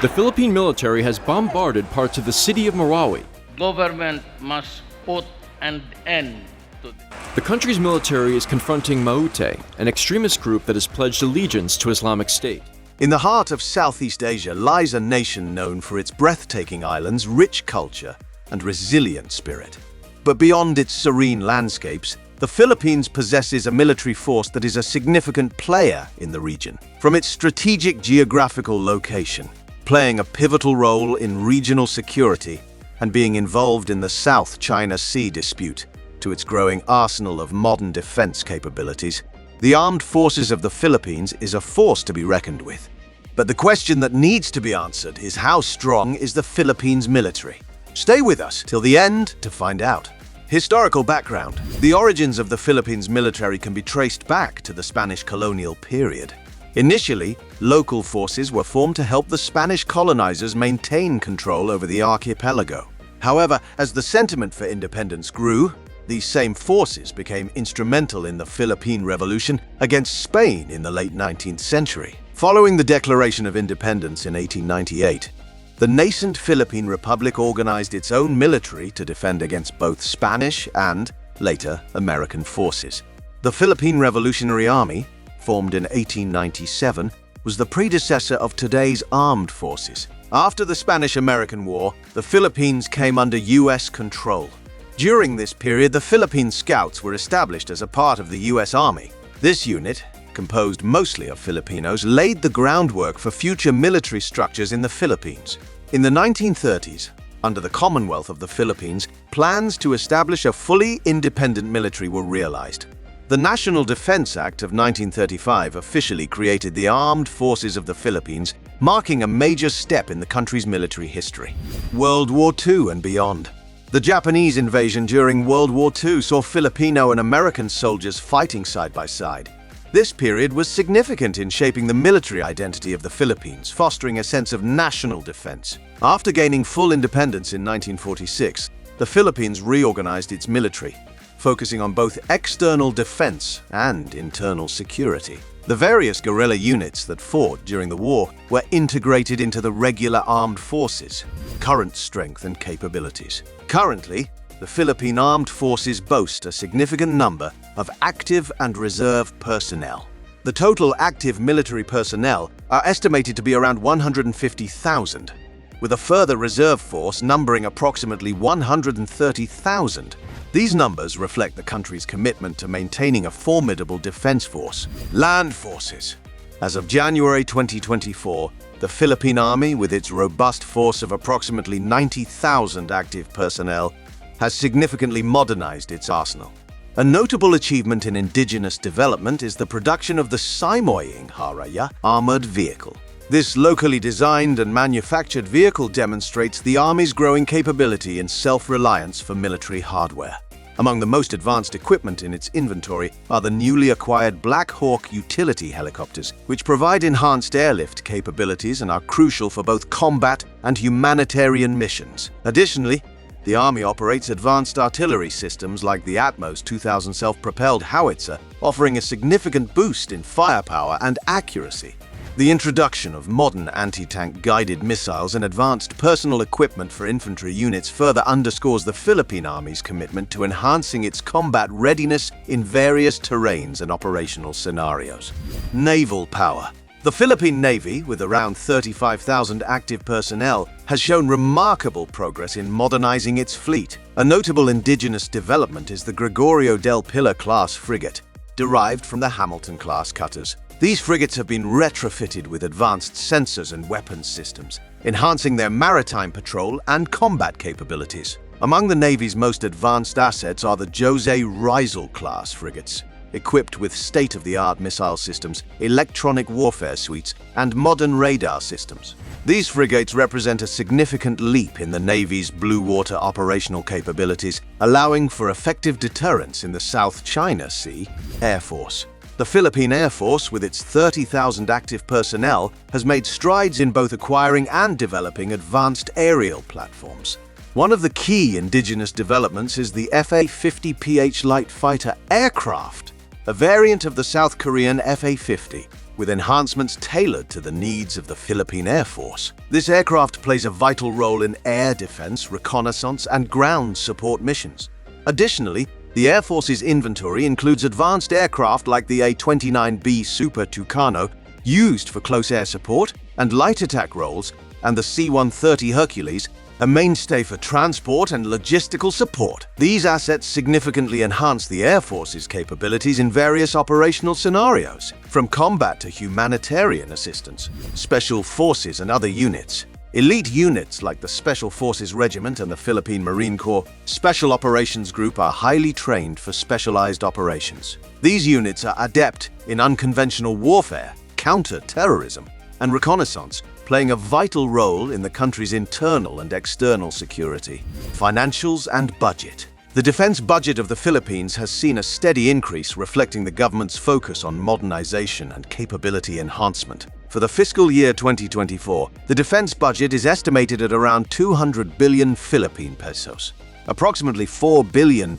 The Philippine military has bombarded parts of the city of Marawi. Government must put an end to this. The country's military is confronting Maute, an extremist group that has pledged allegiance to Islamic State. In the heart of Southeast Asia lies a nation known for its breathtaking islands, rich culture, and resilient spirit. But beyond its serene landscapes, the Philippines possesses a military force that is a significant player in the region. From its strategic geographical location, playing a pivotal role in regional security, and being involved in the South China Sea dispute, to its growing arsenal of modern defense capabilities, the armed forces of the Philippines is a force to be reckoned with. But the question that needs to be answered is, how strong is the Philippines military? Stay with us till the end to find out. Historical background. The origins of the Philippines military can be traced back to the Spanish colonial period. Initially, local forces were formed to help the Spanish colonizers maintain control over the archipelago. However, as the sentiment for independence grew, these same forces became instrumental in the Philippine Revolution against Spain in the late 19th century. Following the Declaration of Independence in 1898, the nascent Philippine Republic organized its own military to defend against both Spanish and, later, American forces. The Philippine Revolutionary Army, formed in 1897, was the predecessor of today's armed forces. After the Spanish-American War, the Philippines came under U.S. control. During this period, the Philippine Scouts were established as a part of the U.S. Army. This unit, composed mostly of Filipinos, laid the groundwork for future military structures in the Philippines. In the 1930s, under the Commonwealth of the Philippines, plans to establish a fully independent military were realized. The National Defense Act of 1935 officially created the Armed Forces of the Philippines, marking a major step in the country's military history. World War II and beyond. The Japanese invasion during World War II saw Filipino and American soldiers fighting side by side. This period was significant in shaping the military identity of the Philippines, fostering a sense of national defense. After gaining full independence in 1946, the Philippines reorganized its military, focusing on both external defense and internal security. The various guerrilla units that fought during the war were integrated into the regular armed forces, current strength and capabilities. Currently, the Philippine Armed Forces boast a significant number of active and reserve personnel. The total active military personnel are estimated to be around 150,000, with a further reserve force numbering approximately 130,000. These numbers reflect the country's commitment to maintaining a formidable defense force. Land forces. As of January 2024, the Philippine Army, with its robust force of approximately 90,000 active personnel, has significantly modernized its arsenal. A notable achievement in indigenous development is the production of the Simoying Haraya armored vehicle. This locally designed and manufactured vehicle demonstrates the Army's growing capability and self-reliance for military hardware. Among the most advanced equipment in its inventory are the newly acquired Black Hawk utility helicopters, which provide enhanced airlift capabilities and are crucial for both combat and humanitarian missions. Additionally, the Army operates advanced artillery systems like the Atmos 2000 self-propelled howitzer, offering a significant boost in firepower and accuracy. The introduction of modern anti-tank guided missiles and advanced personal equipment for infantry units further underscores the Philippine Army's commitment to enhancing its combat readiness in various terrains and operational scenarios. Naval power. The Philippine Navy, with around 35,000 active personnel, has shown remarkable progress in modernizing its fleet. A notable indigenous development is the Gregorio del Pilar class frigate, derived from the Hamilton-class cutters. These frigates have been retrofitted with advanced sensors and weapons systems, enhancing their maritime patrol and combat capabilities. Among the Navy's most advanced assets are the Jose Rizal-class frigates, equipped with state-of-the-art missile systems, electronic warfare suites, and modern radar systems. These frigates represent a significant leap in the Navy's blue water operational capabilities, allowing for effective deterrence in the South China Sea. Air Force. The Philippine Air Force, with its 30,000 active personnel, has made strides in both acquiring and developing advanced aerial platforms. One of the key indigenous developments is the FA-50PH light fighter aircraft, a variant of the South Korean FA-50. with enhancements tailored to the needs of the Philippine Air Force. This aircraft plays a vital role in air defense, reconnaissance, and ground support missions. Additionally, the Air Force's inventory includes advanced aircraft like the A-29B Super Tucano, used for close air support and light attack roles, and the C-130 Hercules, a mainstay for transport and logistical support. These assets significantly enhance the Air Force's capabilities in various operational scenarios, from combat to humanitarian assistance, special forces and other units. Elite units like the Special Forces Regiment and the Philippine Marine Corps Special Operations Group are highly trained for specialized operations. These units are adept in unconventional warfare, counter-terrorism, and reconnaissance, playing a vital role in the country's internal and external security. Financials and budget. The defense budget of the Philippines has seen a steady increase, reflecting the government's focus on modernization and capability enhancement. For the fiscal year 2024, the defense budget is estimated at around 200 billion Philippine pesos, approximately $4 billion,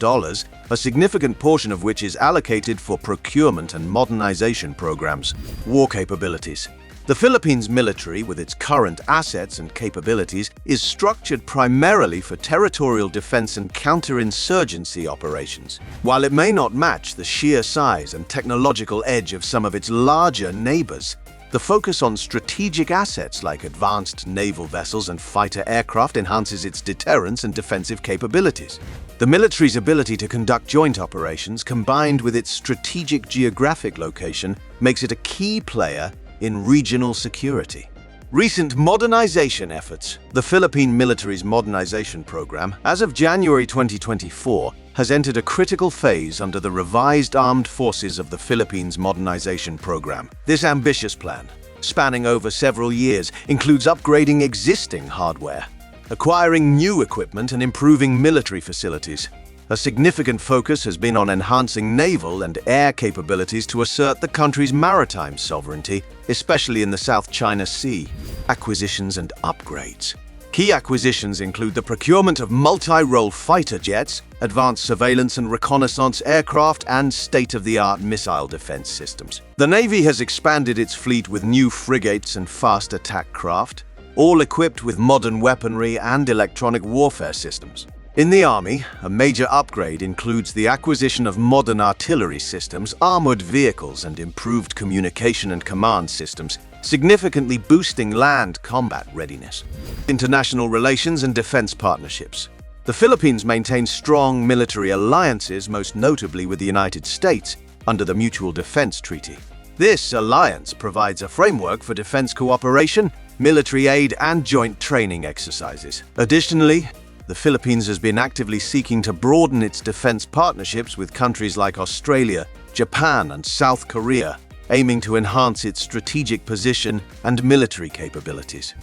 a significant portion of which is allocated for procurement and modernization programs. War capabilities. The Philippines military, with its current assets and capabilities, is structured primarily for territorial defense and counterinsurgency operations. While it may not match the sheer size and technological edge of some of its larger neighbors, the focus on strategic assets like advanced naval vessels and fighter aircraft enhances its deterrence and defensive capabilities. The military's ability to conduct joint operations, combined with its strategic geographic location, makes it a key player in regional security. Recent modernization efforts. The Philippine military's modernization program, as of January 2024, has entered a critical phase under the revised Armed Forces of the Philippines Modernization Program. This ambitious plan, spanning over several years, includes upgrading existing hardware, acquiring new equipment, and improving military facilities. A significant focus has been on enhancing naval and air capabilities to assert the country's maritime sovereignty, especially in the South China Sea. Acquisitions and upgrades. Key acquisitions include the procurement of multi-role fighter jets, advanced surveillance and reconnaissance aircraft, and state-of-the-art missile defense systems. The Navy has expanded its fleet with new frigates and fast attack craft, all equipped with modern weaponry and electronic warfare systems. In the Army, a major upgrade includes the acquisition of modern artillery systems, armored vehicles, and improved communication and command systems, significantly boosting land combat readiness. International relations and defense partnerships. The Philippines maintains strong military alliances, most notably with the United States, under the Mutual Defense Treaty. This alliance provides a framework for defense cooperation, military aid, and joint training exercises. Additionally, the Philippines has been actively seeking to broaden its defense partnerships with countries like Australia, Japan, and South Korea, aiming to enhance its strategic position and military capabilities.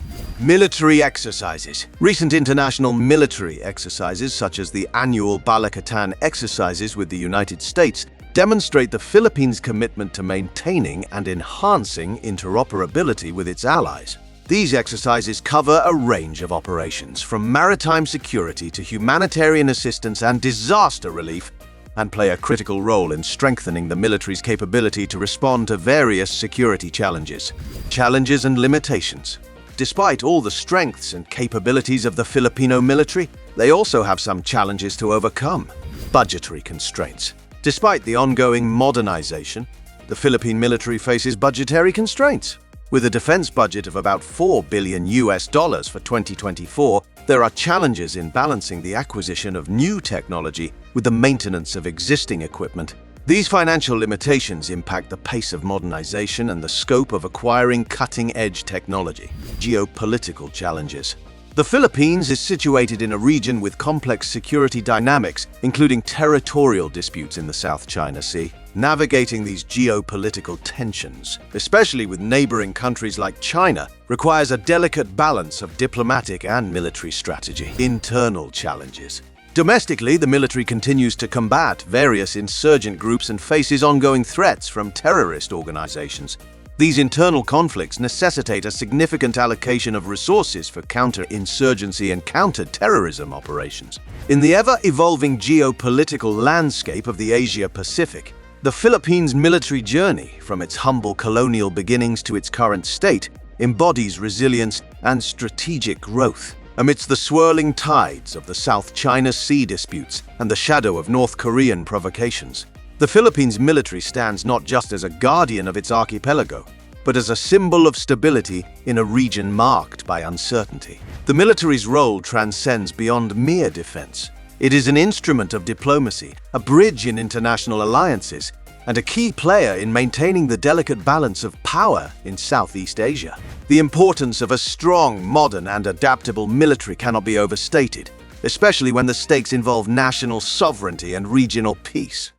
Military exercises. Recent international military exercises, such as the annual Balikatan exercises with the United States, demonstrate the Philippines' commitment to maintaining and enhancing interoperability with its allies. These exercises cover a range of operations, from maritime security to humanitarian assistance and disaster relief, and play a critical role in strengthening the military's capability to respond to various security challenges. Challenges and limitations. Despite all the strengths and capabilities of the Filipino military, they also have some challenges to overcome. Budgetary constraints. Despite the ongoing modernization, the Philippine military faces budgetary constraints. With a defense budget of about $4 billion for 2024, there are challenges in balancing the acquisition of new technology with the maintenance of existing equipment. These financial limitations impact the pace of modernization and the scope of acquiring cutting-edge technology. Geopolitical challenges. The Philippines is situated in a region with complex security dynamics, including territorial disputes in the South China Sea. Navigating these geopolitical tensions, especially with neighboring countries like China, requires a delicate balance of diplomatic and military strategy. Internal challenges. Domestically, the military continues to combat various insurgent groups and faces ongoing threats from terrorist organizations. These internal conflicts necessitate a significant allocation of resources for counter-insurgency and counter-terrorism operations. In the ever-evolving geopolitical landscape of the Asia-Pacific, The Philippines' military journey, from its humble colonial beginnings to its current state, embodies resilience and strategic growth. Amidst the swirling tides of the South China Sea disputes and the shadow of North Korean provocations, the Philippines' military stands not just as a guardian of its archipelago, but as a symbol of stability in a region marked by uncertainty. The military's role transcends beyond mere defense. It is an instrument of diplomacy, a bridge in international alliances, and a key player in maintaining the delicate balance of power in Southeast Asia. The importance of a strong, modern, and adaptable military cannot be overstated, especially when the stakes involve national sovereignty and regional peace.